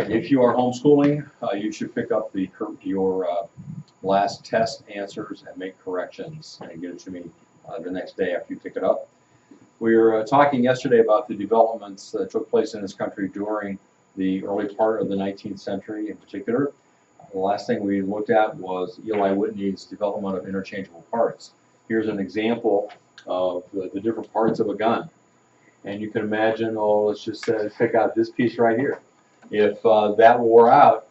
right, if you are homeschooling, you should pick up your last test answers and make corrections and get it to me the next day after you pick it up. We were talking yesterday about the developments that took place in this country during the early part of the 19th century in particular. The last thing we looked at was Eli Whitney's development of interchangeable parts. Here's an example of the different parts of a gun. And you can imagine, let's just pick out this piece right here. If that wore out,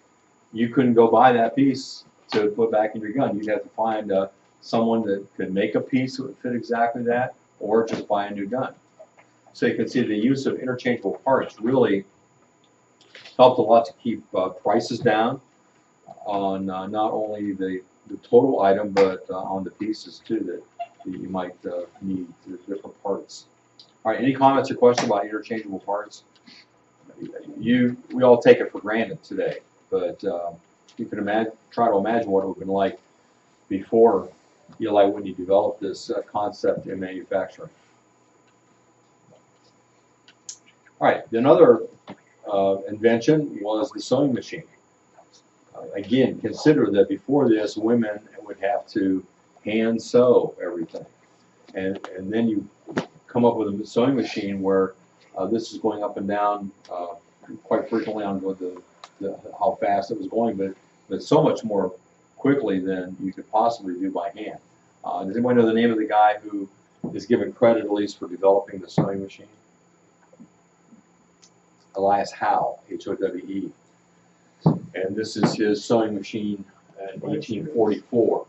you couldn't go buy that piece to put back in your gun. You'd have to find someone that could make a piece that would fit exactly that, or just buy a new gun. So you can see the use of interchangeable parts really helped a lot to keep prices down on not only the total item, but on the pieces too that you might need, the different parts. All right, any comments or questions about interchangeable parts? We all take it for granted today, but you can try to imagine what it would have been like before Eli Whitney developed this concept in manufacturing. All right, another invention was the sewing machine. Again, consider that before this, women would have to hand sew everything, and then you come up with a sewing machine where this is going up and down quite frequently on how fast it was going, but so much more quickly than you could possibly do by hand. Does anyone know the name of the guy who is given credit at least for developing the sewing machine? Elias Howe, H-O-W-E. And this is his sewing machine in 1844.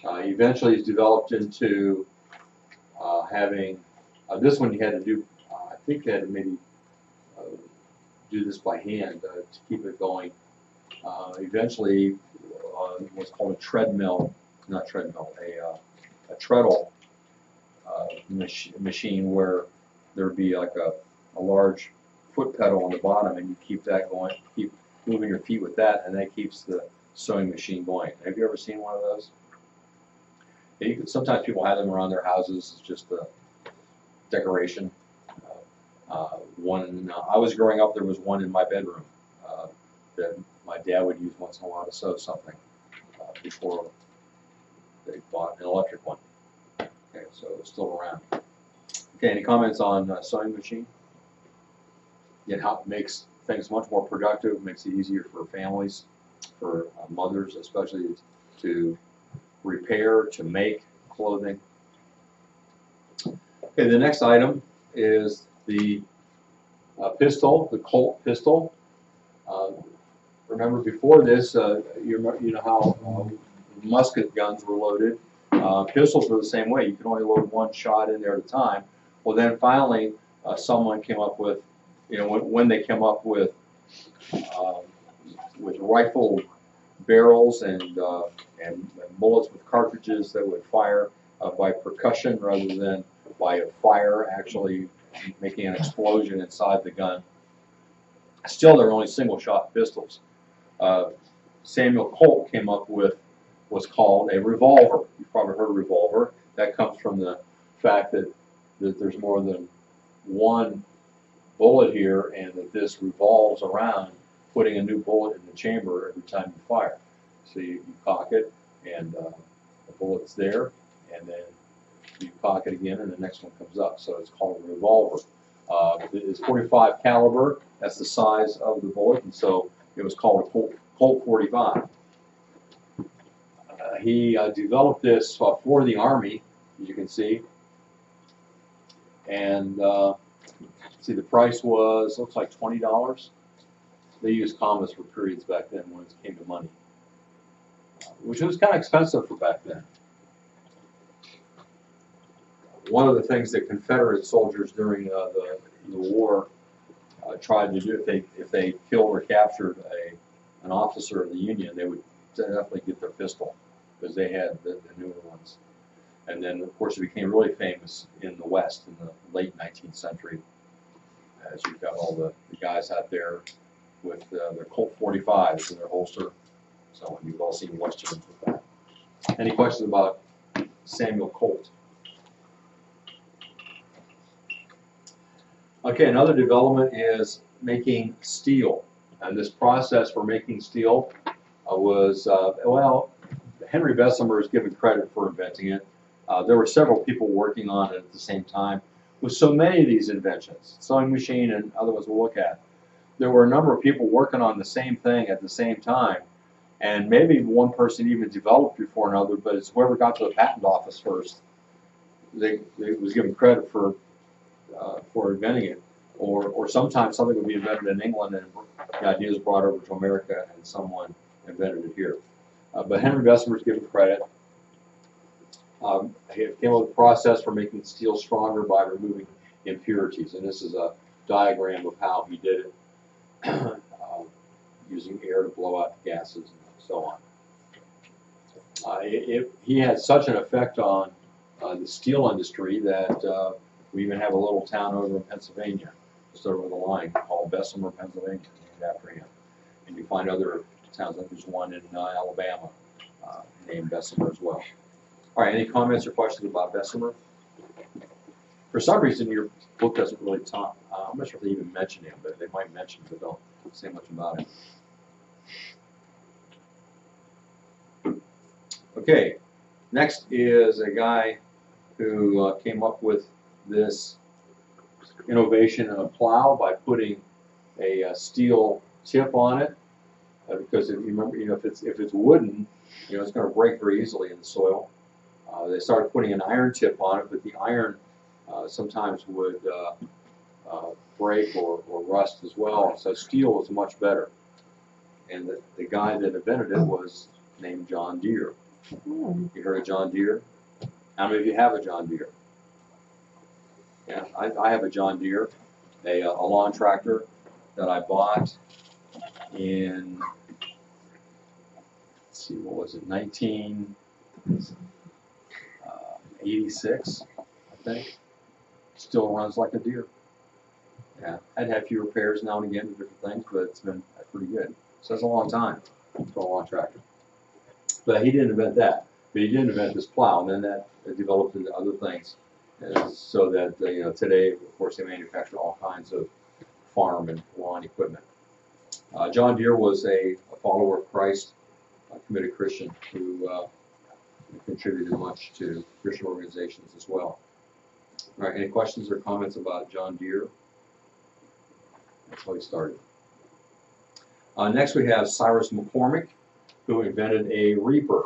Eventually he's developed into having, this one he had to do, I think they had to maybe do this by hand to keep it going. Eventually what's called a treadmill, not treadmill, a treadle machine where there would be like a large foot pedal on the bottom, and you keep that going, keep moving your feet with that, and that keeps the sewing machine going. Have you ever seen one of those? Sometimes people have them around their houses. It's just a decoration. One, I was growing up, there was one in my bedroom that my dad would use once in a while to sew something before they bought an electric one. Okay, so it's still around. Okay, any comments on sewing machine? Again, how it makes things much more productive, makes it easier for families, for mothers especially, to repair, to make clothing. Okay, the next item is the pistol, the Colt pistol. Remember before this, you know how musket guns were loaded. Pistols were the same way. You could only load one shot in there at a time. Well, then finally, someone came up with, when they came up with rifle barrels and bullets with cartridges that would fire by percussion rather than by a fire actually making an explosion inside the gun. Still, there were only single-shot pistols. Samuel Colt came up with what's called a revolver. You've probably heard of revolver. That comes from the fact that there's more than one bullet here, and that this revolves around, putting a new bullet in the chamber every time you fire. So you cock it, and the bullet's there, and then you cock it again, and the next one comes up. So it's called a revolver. It's .45 caliber. That's the size of the bullet, and so it was called a Colt 45. He developed this for the Army, as you can see, and see the price was, looks like $20. They used commas for periods back then when it came to money, which was kind of expensive for back then. One of the things that Confederate soldiers during the war tried to do, if they killed or captured an officer of the Union, they would definitely get their pistol, because they had the newer ones. And then, of course, it became really famous in the West in the late 19th century, as you've got all the guys out there with their Colt 45s in their holster. So you've all seen Westerns with that. Any questions about Samuel Colt? Okay, another development is making steel. And this process for making steel was, well, Henry Bessemer is given credit for inventing it. There were several people working on it at the same time. With so many of these inventions, sewing machine and other ones we'll look at, there were a number of people working on the same thing at the same time. And maybe one person even developed before another, but it's whoever got to the patent office first. They was given credit for inventing it. Or sometimes something would be invented in England and the idea is brought over to America and someone invented it here. But Henry Bessemer is given credit. He came up with a process for making steel stronger by removing impurities. And this is a diagram of how he did it, using air to blow out the gases and so on. He had such an effect on the steel industry that we even have a little town over in Pennsylvania, just over the line, called Bessemer, Pennsylvania, named after him. And you find other towns, like there's one in Alabama named Bessemer as well. All right, any comments or questions about Bessemer? For some reason, your book doesn't really talk. I'm not sure if they even mention him, but they might mention him, but don't say much about him. Okay, next is a guy who came up with this innovation in a plow by putting a steel tip on it. Because if you remember, if it's wooden, it's going to break very easily in the soil. They started putting an iron tip on it, but the iron sometimes would break or rust as well. So steel was much better. And the guy that invented it was named John Deere. You heard of John Deere? How many of you have a John Deere? Yeah, I have a John Deere, a lawn tractor that I bought in, let's see, what was it, 1986, I think. Still runs like a deer. Yeah, I'd had a few repairs now and again to different things, but it's been pretty good. So that's a long time for a lawn tractor. But he didn't invent that. But he did invent this plow, and then that developed into other things. So that today, of course, they manufacture all kinds of farm and lawn equipment. John Deere was a follower of Christ, a committed Christian who contributed much to Christian organizations as well. All right, any questions or comments about John Deere? That's how he started. Next we have Cyrus McCormick, who invented a reaper.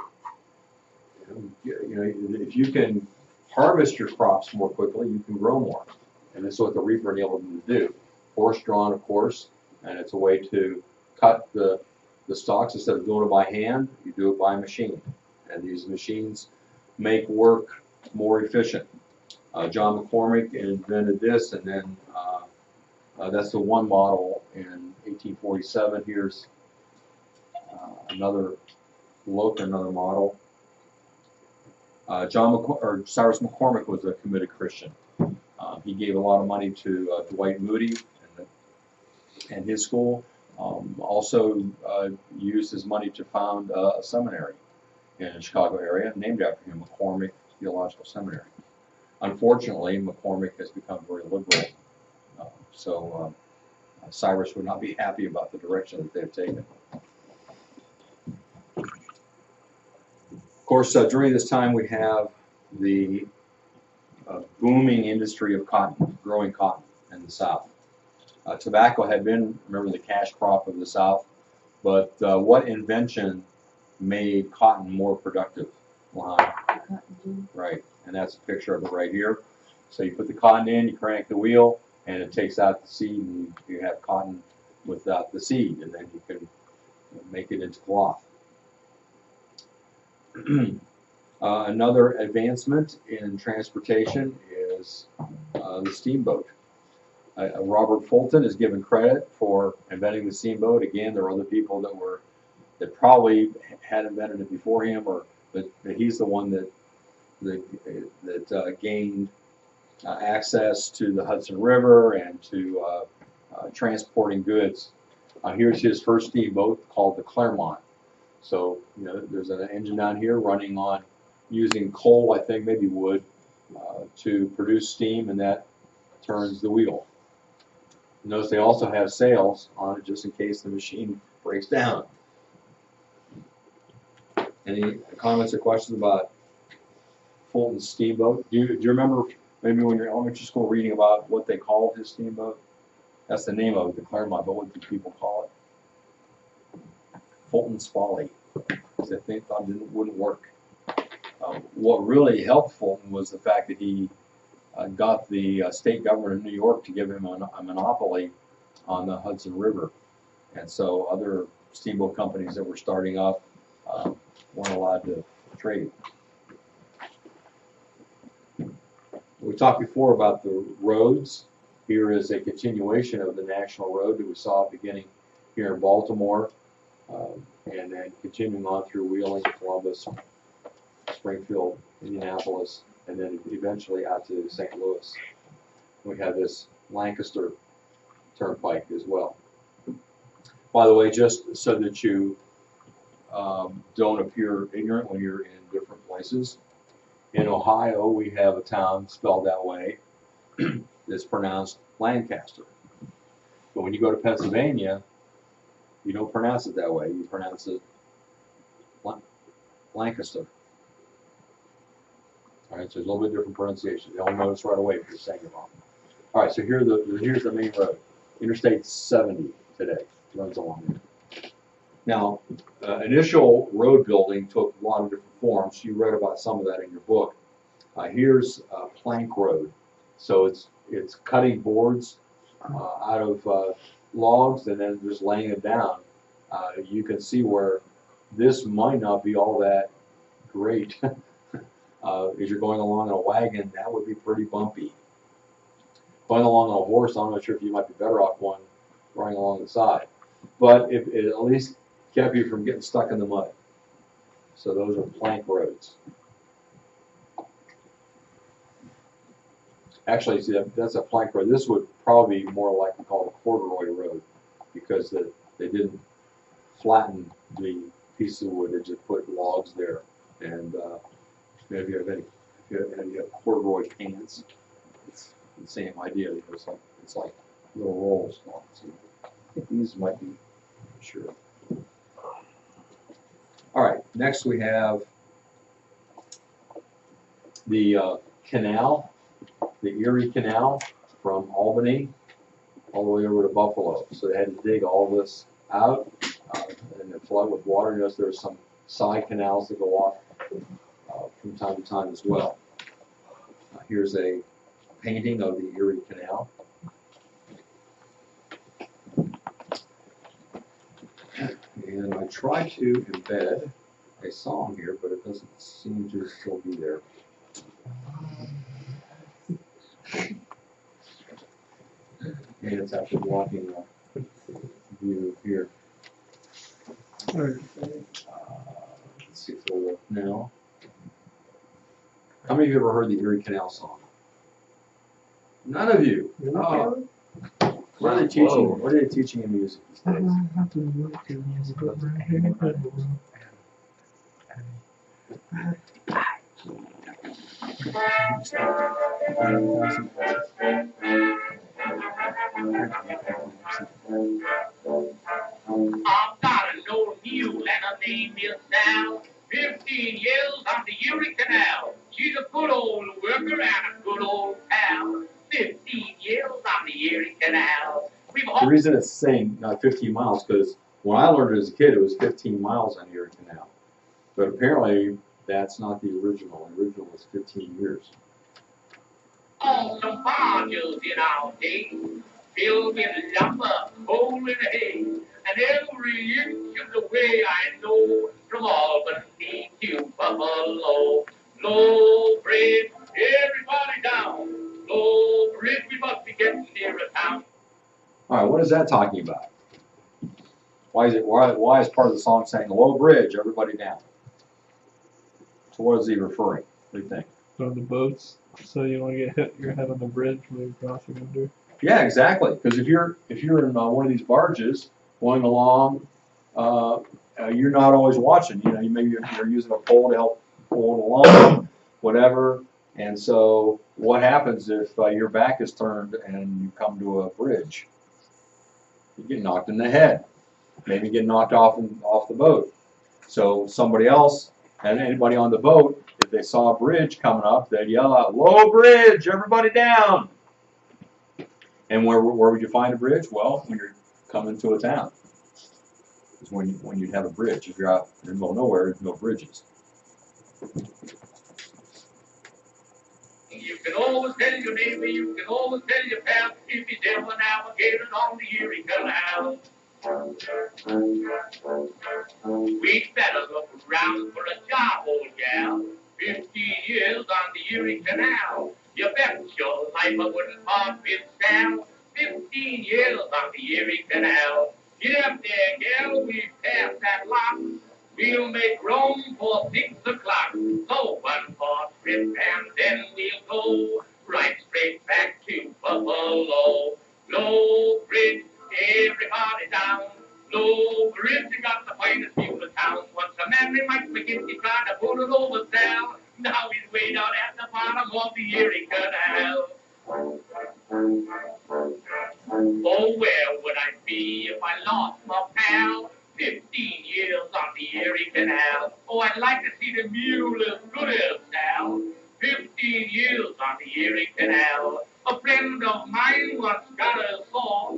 If you can harvest your crops more quickly, you can grow more. And this is what the reaper enabled them to do. Horse-drawn, of course, and it's a way to cut the stalks. Instead of doing it by hand, you do it by machine. And these machines make work more efficient. John McCormick invented this, and then that's the one model in 1847. Here's another look, another model. Cyrus McCormick was a committed Christian. He gave a lot of money to Dwight Moody and his school. Also used his money to found a seminary in the Chicago area named after him, McCormick Theological Seminary. Unfortunately, McCormick has become very liberal, so Cyrus would not be happy about the direction that they've taken. Of course, during this time we have the booming industry of cotton, growing cotton in the South. Tobacco had been, remember, the cash crop of the South, but what invention made cotton more productive? Right, and that's a picture of it right here. So you put the cotton in, you crank the wheel, and it takes out the seed, and you have cotton without the seed, and then you can make it into cloth. Another advancement in transportation is the steamboat. Robert Fulton is given credit for inventing the steamboat. Again, there are other people that probably had invented it before him, but he's the one that gained access to the Hudson River and to transporting goods. Here's his first steamboat called the Clermont. So there's an engine down here running on using coal, I think, maybe wood, to produce steam, and that turns the wheel. Notice they also have sails on it just in case the machine breaks down. Any comments or questions about Fulton's steamboat? Do you remember maybe when you're in elementary school reading about what they called his steamboat? That's the name of it, the Claremont, but what do people call it? Fulton's Folly, because they thought it wouldn't work. What really helped Fulton was the fact that he got the state government of New York to give him a monopoly on the Hudson River. And so other steamboat companies that were starting up weren't allowed to trade. We talked before about the roads. Here is a continuation of the national road that we saw beginning here in Baltimore, and then continuing on through Wheeling, Columbus, Springfield, Indianapolis, and then eventually out to St. Louis. We have this Lancaster Turnpike as well. By the way, just so that you don't appear ignorant when you're in different places, in Ohio we have a town spelled that way that's pronounced Lancaster. But when you go to Pennsylvania, you don't pronounce it that way. You pronounce it Lancaster. All right, so there's a little bit different pronunciation. You'll notice right away if you're saying it wrong. All right, so here's the main road. Interstate 70 today runs along there. Now, initial road building took a lot of different forms. You read about some of that in your book. Here's plank road. So it's cutting boards out of logs and then just laying it down. You can see where this might not be all that great. As you're going along in a wagon, that would be pretty bumpy. Going along on a horse, I'm not sure if you might be better off one running along the side. But it at least kept you from getting stuck in the mud. So those are plank roads. Actually, see, that's a plank road. This would probably be more likely called a corduroy road because they didn't flatten the piece of wood. They just put logs there. And maybe if you have corduroy pants, it's the same idea. It's like little rolls. So I think these might be sure. All right, next we have the canal, the Erie Canal from Albany all the way over to Buffalo. So they had to dig all this out and then flood with water. Notice there's some side canals that go off from time to time as well. Here's a painting of the Erie Canal. And I try to embed a song here, but it doesn't seem to still be there. And it's actually blocking the view here. Let's see if it'll work now. How many of you ever heard the Erie Canal song? None of you. Oh. What are they teaching? What are they teaching in music these days? I've got an old mule and her name is Sal. 15 years on the Erie Canal. She's a good old worker and a good old pal. 15 years on the Erie Canal. The reason it's saying 15 miles because when I learned it as a kid, it was 15 miles on the Erie Canal. But apparently, that's not the original. The original was 15 years. On the barges in our day, filled with lumber, coal, and hay. And every inch of the way I know from Albany to Buffalo. Low bridge, everybody down. Low bridge, we must be getting nearer town. All right, what is that talking about? Why is part of the song saying low bridge, everybody down? So what is he referring? What do you think? On the boats, so you want to get hit your head on the bridge when you're crossing under. Yeah, exactly. Because if you're in one of these barges going along, you're not always watching. You know, you're using a pole to help pull it along, whatever. And so, what happens if your back is turned and you come to a bridge? You get knocked in the head. Maybe get knocked off the boat. So somebody else and anybody on the boat, if they saw a bridge coming up, they'd yell out, "Low bridge, everybody down!" And where would you find a bridge? Well, when you're coming to a town, is when you'd have a bridge. If you're out in the middle of nowhere, there's no bridges. You can always tell your neighbor, you can always tell your pal, if he's ever navigated on the Erie Canal. We'd better look around for a job, old gal. 15 years on the Erie Canal. You bet your life I wouldn't part with Sam. 15 years on the Erie Canal. Get up there, gal, we passed that lock. We'll make Rome for 6 o'clock. So one more trip and then we'll go right straight back to Buffalo. Low bridge, everybody down. Low bridge, you got the finest view of town. Once a man named Mike McGinty tried to pull it over down. Now he's way down at the bottom of the Erie Canal. Oh, where would I be if I lost my pal? 15 years on the Erie Canal. Oh, I'd like to see the mule as good as Sal. 15 years on the Erie Canal. A friend of mine once got a saw.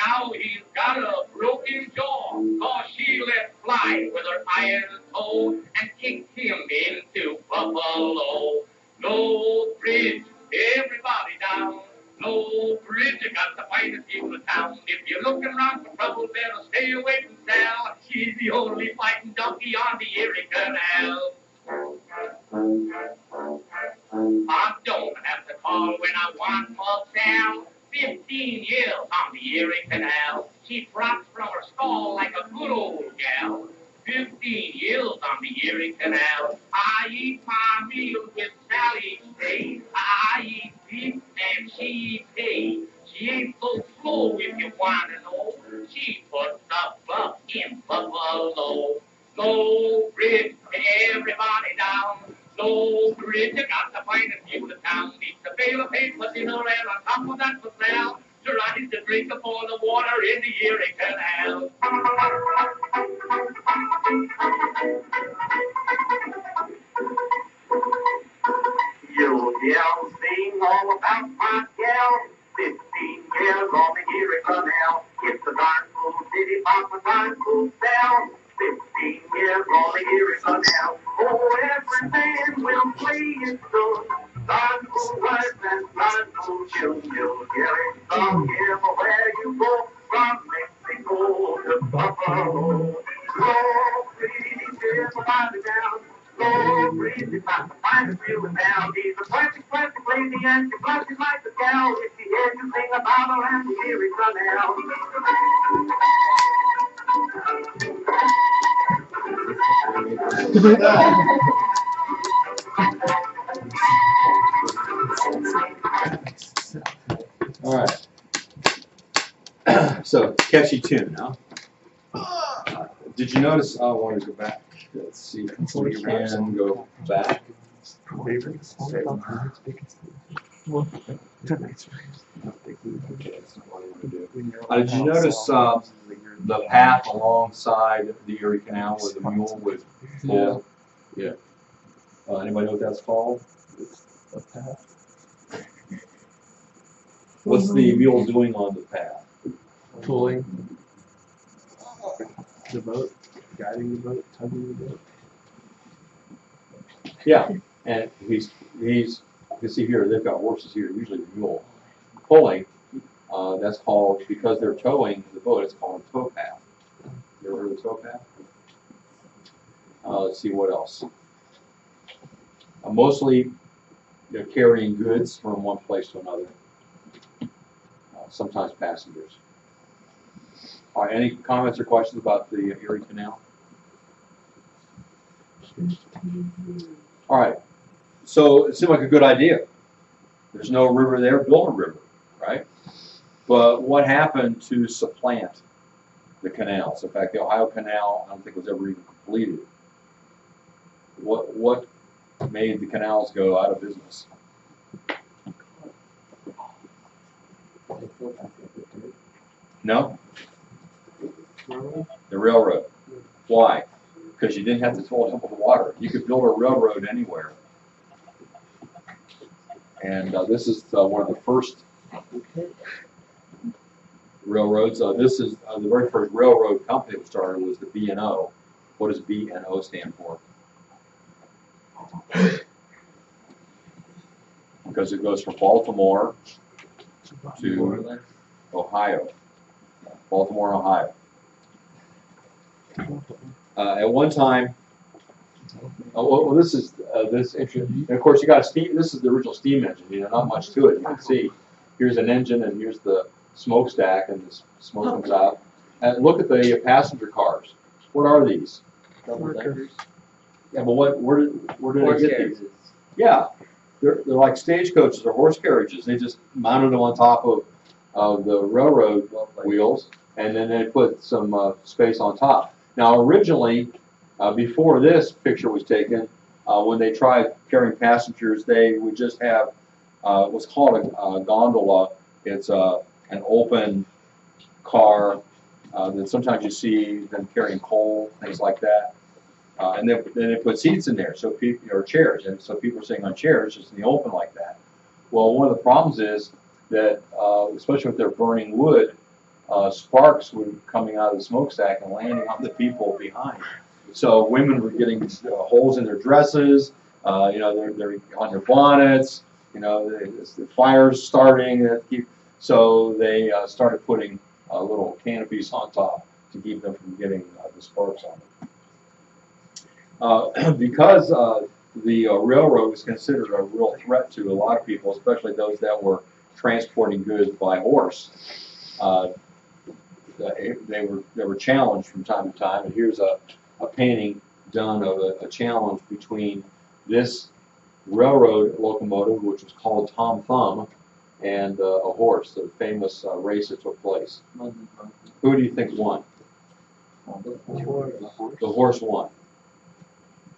Now he's got a broken jaw. 'Cause she let fly with her iron toe and kicked him into Buffalo. No bridge, everybody down. No bridge, you got the finest view of town. If you're looking around for trouble, better stay away from Sal. She's the only fighting donkey on the Erie Canal. I don't have to call when I want my Sal. 15 years on the Erie Canal. She drops from her stall like a good old gal. 15 years on the Erie Canal. I eat my meals with Sally Day. I eat beef and she eats hay. She ain't so slow if you want to know. She puts the bluff in Buffalo. No bridge, everybody down. No bridge, you got to find a view of town. Needs a bale of hay for dinner and on top of that for sale. Sure, I need to drink up all the water in the Erie Canal. You'll sing all about my gal. 15 years on the Erie Canal. It's a darn cool city, Papa, darn cool Sal. 15 years on the Erie Canal. Oh, every man will play it good. Darn cool wife and darn cool children. You'll hear it sung everywhere you go. From Mexico to Buffalo. Oh, please, everybody down. Oh, breathe, if I can find a few now. He's a perfect lady and she blushes like a gal. If she hears you sing about her and the Erie Canal. All right. So catchy tune, huh? Did you notice? I want to go back. Let's see if we can go back. Okay, Did you notice the path alongside the Erie Canal where the mule would pull? Yeah. Anybody know what that's called? a path. What's the mule doing on the path? Pulling the boat, guiding the boat, tugging the boat. Yeah, and he's you can see here they've got horses here. Usually the mule pulling. That's called, because they're towing the boat. It's called a tow path. You ever heard of a tow path? Let's see what else. Mostly they're carrying goods from one place to another. Sometimes passengers. All right, any comments or questions about the Erie Canal? All right, so it seemed like a good idea. There's no river there, build a river, right? But what happened to supplant the canals? In fact, the Ohio Canal, I don't think was ever even completed. What made the canals go out of business? No? Railroad? The railroad. Why? Because you didn't have to fill it up with water. You could build a railroad anywhere. And this is one of the first railroads. This is the very first railroad company that was started was the B&O. What does B&O stand for? Because it goes from Baltimore to Ohio. Baltimore, Ohio. At one time, well, this is this interesting. And of course, you got a steam. This is the original steam engine. You know, not much to it. You can see here's an engine, and here's the smokestack, and the smoke comes out. And look at the passenger cars. What are these? Double deckers. Yeah, but where did Horse they get carriages. these? Yeah, they're like stagecoaches or horse carriages. They just mounted them on top of the railroad wheels, and then they put some space on top. Now, originally, before this picture was taken, when they tried carrying passengers, they would just have what's called a gondola. It's an open car that sometimes you see them carrying coal, things like that. And then they put seats in there, so people, or chairs, and so people are sitting on chairs just in the open like that. Well, one of the problems is that, especially if they're burning wood, sparks were coming out of the smokestack and landing on the people behind. So women were getting holes in their dresses, you know, they're on their bonnets, you know, the fire's starting. So they started putting little canopies on top to keep them from getting the sparks on them. Because the railroad was considered a real threat to a lot of people, especially those that were transporting goods by horse. They were challenged from time to time, and here's a painting done of a challenge between this railroad locomotive, which was called Tom Thumb, and a horse, the famous race that took place. Who do you think won? The horse won.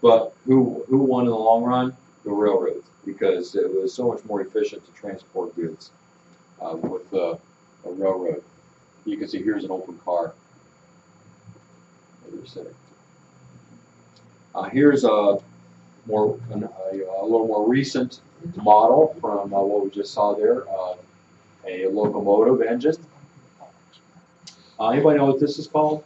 But who won in the long run? The railroads, because it was so much more efficient to transport goods with a railroad. You can see here's an open car. Where they're sitting. Here's a little more recent model from what we just saw there, a locomotive engine. Anybody know what this is called?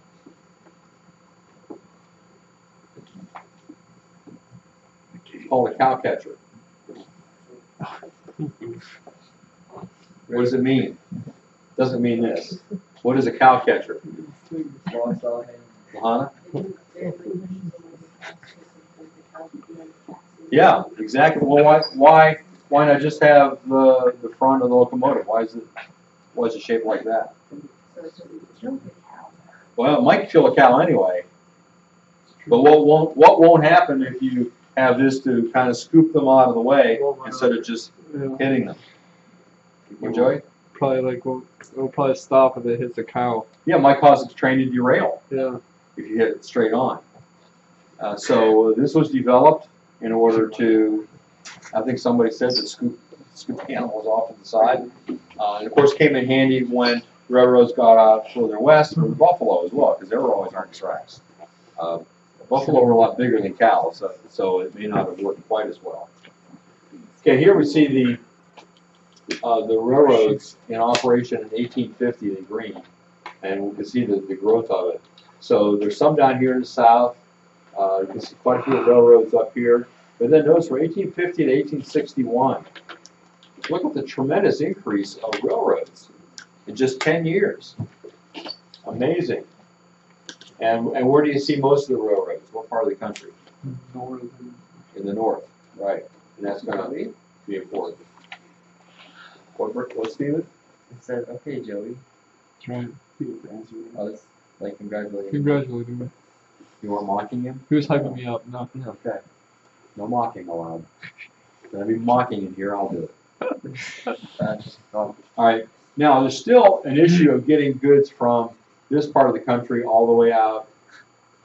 It's called a cow catcher. What does it mean? Doesn't mean this. What is a cow catcher? Lahana? Yeah, exactly. Well, why not just have the front of the locomotive? Why is it shaped like that? Well, it might kill a cow anyway. But what won't happen if you have this to kind of scoop them out of the way instead of just hitting them? Joey? Probably like it'll probably stop if it hits a cow. Yeah, it might cause the train to derail. Yeah. If you hit it straight on. So this was developed in order to, I think somebody said, to scoop the animals off to the side. And of course came in handy when railroads got out further west for the buffalo as well, because they were always on tracks. Buffalo were a lot bigger than cows, so it may not have worked quite as well. Okay, here we see the railroads in operation in 1850 in green, and we can see the growth of it. So there's some down here in the south. You can see quite a few railroads up here. But then notice from 1850 to 1861, look at the tremendous increase of railroads in just 10 years. Amazing. And where do you see most of the railroads? What part of the country? In the north, right. And that's going to be important. What, Stephen? It said, okay, Joey. That's right. Oh, that's like congratulating. Congratulating me. You weren't mocking him? He was hyping me up. No. Okay. No mocking allowed. If there's be mocking in here, I'll do it. All right. Now, there's still an issue of getting goods from this part of the country all the way out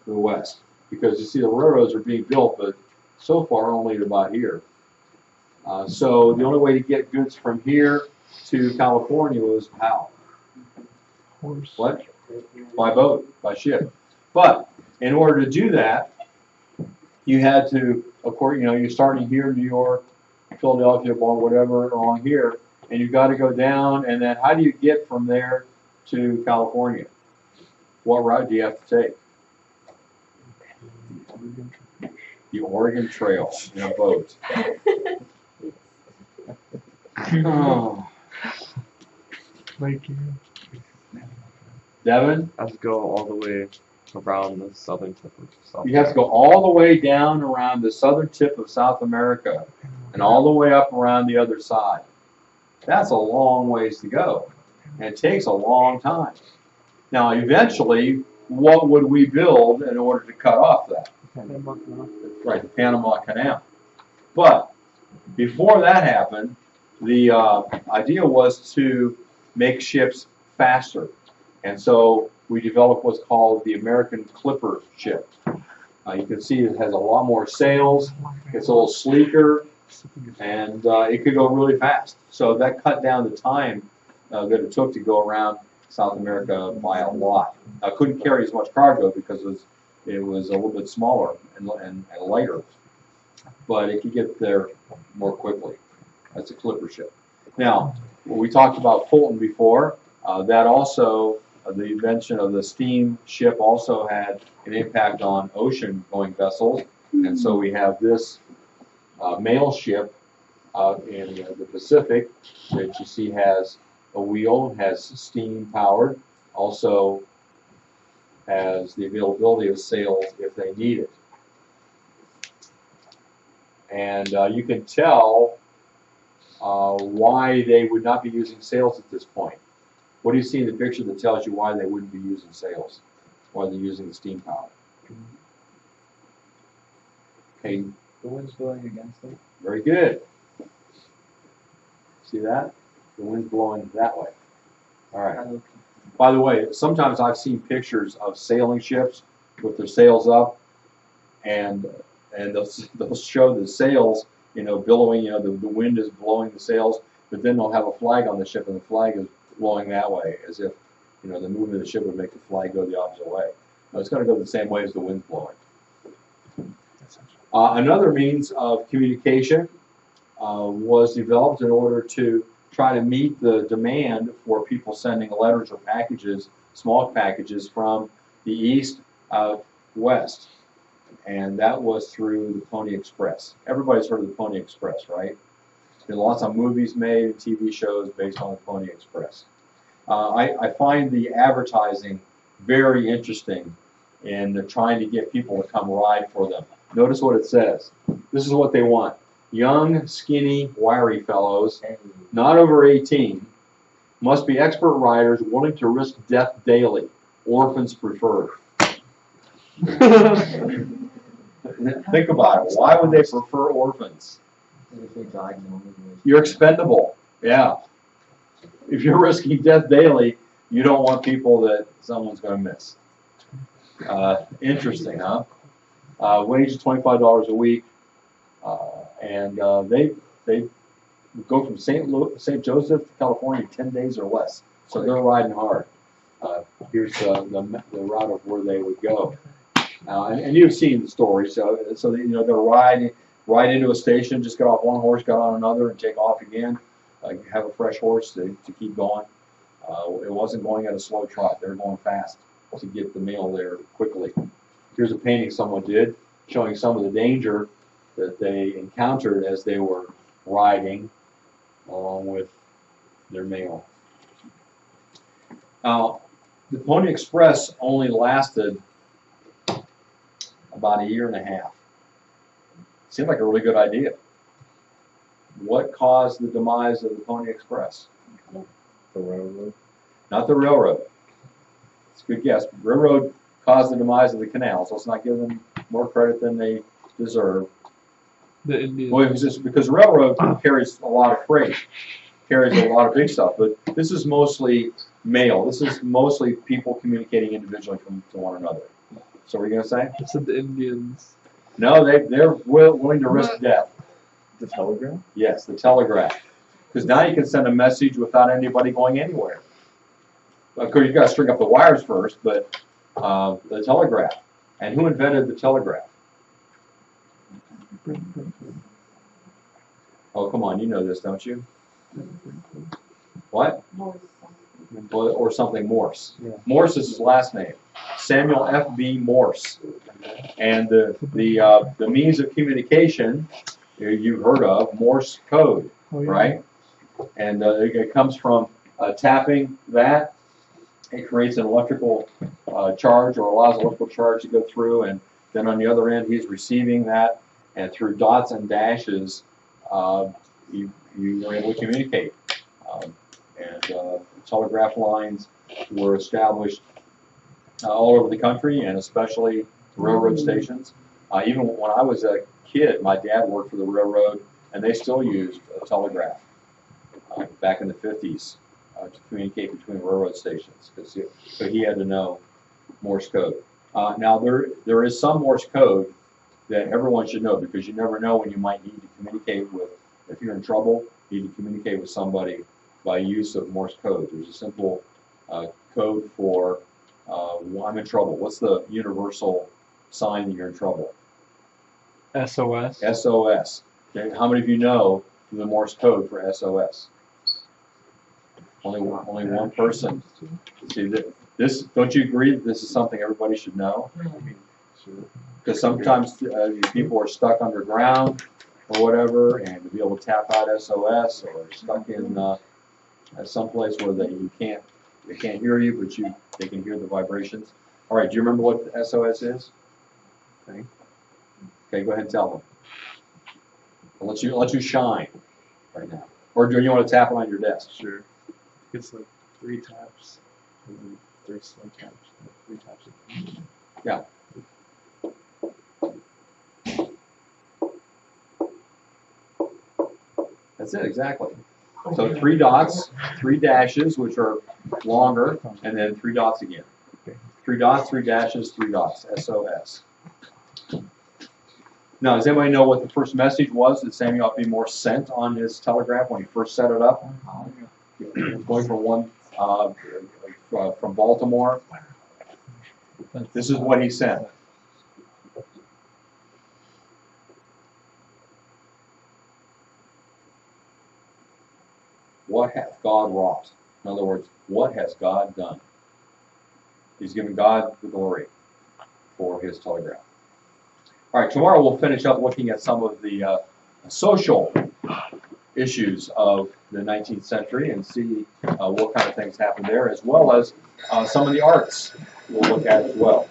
to the west. Because you see the railroads are being built, but so far only to about here. So the only way to get goods from here to California was how? Horse. What? by boat, by ship. But in order to do that, you had to, of course, you're starting here in New York, Philadelphia, or whatever, along here, and you've got to go down, and then how do you get from there to California? What route do you have to take? The Oregon Trail in a boat. Oh. Thank you. Devin, I have to go all the way around the southern tip of South you have to go all the way down around the southern tip of South America and all the way up around the other side. That's a long ways to go, and it takes a long time. Now, eventually, what would we build in order to cut off that? Right, the Panama Canal. But before that happened, the idea was to make ships faster. And so we developed what's called the American Clipper ship. You can see it has a lot more sails, it's a little sleeker, and it could go really fast. So that cut down the time that it took to go around South America by a lot. I couldn't carry as much cargo because it was a little bit smaller and lighter, but it could get there more quickly. That's a clipper ship. Now, we talked about Fulton before. That also, the invention of the steam ship also had an impact on ocean-going vessels, and so we have this mail ship out in the Pacific that you see has a wheel, has steam powered, also has the availability of sails if they need it. And you can tell why they would not be using sails at this point. What do you see in the picture that tells you why they wouldn't be using sails? Why they're using the steam power? Okay, The wind's blowing against them. very good. See that? The wind's blowing that way. All right. By the way, sometimes I've seen pictures of sailing ships with their sails up, and they'll show the sails, billowing. The wind is blowing the sails, but then they'll have a flag on the ship, and the flag is blowing that way, as if the movement of the ship would make the flag go the opposite way. No, it's going to go the same way as the wind's blowing. Another means of communication was developed in order to try to meet the demand for people sending letters or packages, small packages from the east out west. And that was through the Pony Express. Everybody's heard of the Pony Express, right? There's been lots of movies made and TV shows based on the Pony Express. I find the advertising very interesting in trying to get people to come ride for them. Notice what it says. This is what they want. Young, skinny, wiry fellows, not over 18, must be expert riders willing to risk death daily. Orphans preferred. Think about it. Why would they prefer orphans? You're expendable. Yeah. If you're risking death daily, you don't want people that someone's going to miss. Interesting, huh? Wage is $25 a week, and they go from St. Joseph to California in 10 days or less. So they're riding hard. Here's the route of where they would go. And you've seen the story. So they're riding right into a station, just get off one horse, get on another, and take off again. Have a fresh horse to keep going. It wasn't going at a slow trot. They were going fast to get the mail there quickly. Here's a painting someone did showing some of the danger that they encountered as they were riding along with their mail. Now, the Pony Express only lasted about a year and a half. Seemed like a really good idea. What caused the demise of the Pony Express? The railroad. Not the railroad. It's a good guess. The railroad caused the demise of the canal, so let's not give them more credit than they deserve. The Indians. Well, it was just because railroad carries a lot of freight, carries a lot of big stuff, but this is mostly mail. This is mostly people communicating individually to one another. So what are you going to say? I said the Indians. No, they're willing to risk death. The telegraph? Yes, the telegraph. Because now you can send a message without anybody going anywhere. of course, you got to string up the wires first, but the telegraph. And who invented the telegraph? Oh, come on, you know this, don't you? What? Or something Morse. Yeah. Morse is his last name. Samuel F.B. Morse. And the means of communication you've heard of, Morse code, Oh, yeah. right? And it comes from tapping that. It creates an electrical charge, or allows electrical charge to go through, and then on the other end he's receiving that, and through dots and dashes you are able to communicate. Telegraph lines were established all over the country, and especially railroad stations. Even when I was a kid, my dad worked for the railroad, and they still used a telegraph back in the 50s to communicate between railroad stations. So he had to know Morse code. Now there is some Morse code that everyone should know, because you never know when you might need to communicate with. If you're in trouble, you need to communicate with somebody by use of Morse code. There's a simple code for I'm in trouble. What's the universal sign that you're in trouble? SOS. SOS. Okay. How many of you know the Morse code for SOS? Only one person. See, this, don't you agree that this is something everybody should know? Because sometimes people are stuck underground or whatever, and to be able to tap out SOS, or stuck in someplace where they can't hear you, but they can hear the vibrations. All right, do you remember what the SOS is? Okay, go ahead and tell them. I'll let you shine right now. Or do you want to tap it on your desk? Sure. It's like 3 taps, and then 3 slow taps, 3 taps. Yeah. That's it, exactly. So 3 dots, 3 dashes, which are longer, and then 3 dots again. 3 dots, 3 dashes, 3 dots. SOS. Now, does anybody know what the first message was that Samuel F.B. Morse sent on his telegraph when he first set it up? Going from from Baltimore. This is what he sent. What hath God wrought? In other words, what has God done? He's given God the glory for his telegraph. All right, tomorrow we'll finish up looking at some of the social issues of the 19th century and see what kind of things happened there, as well as some of the arts we'll look at as well.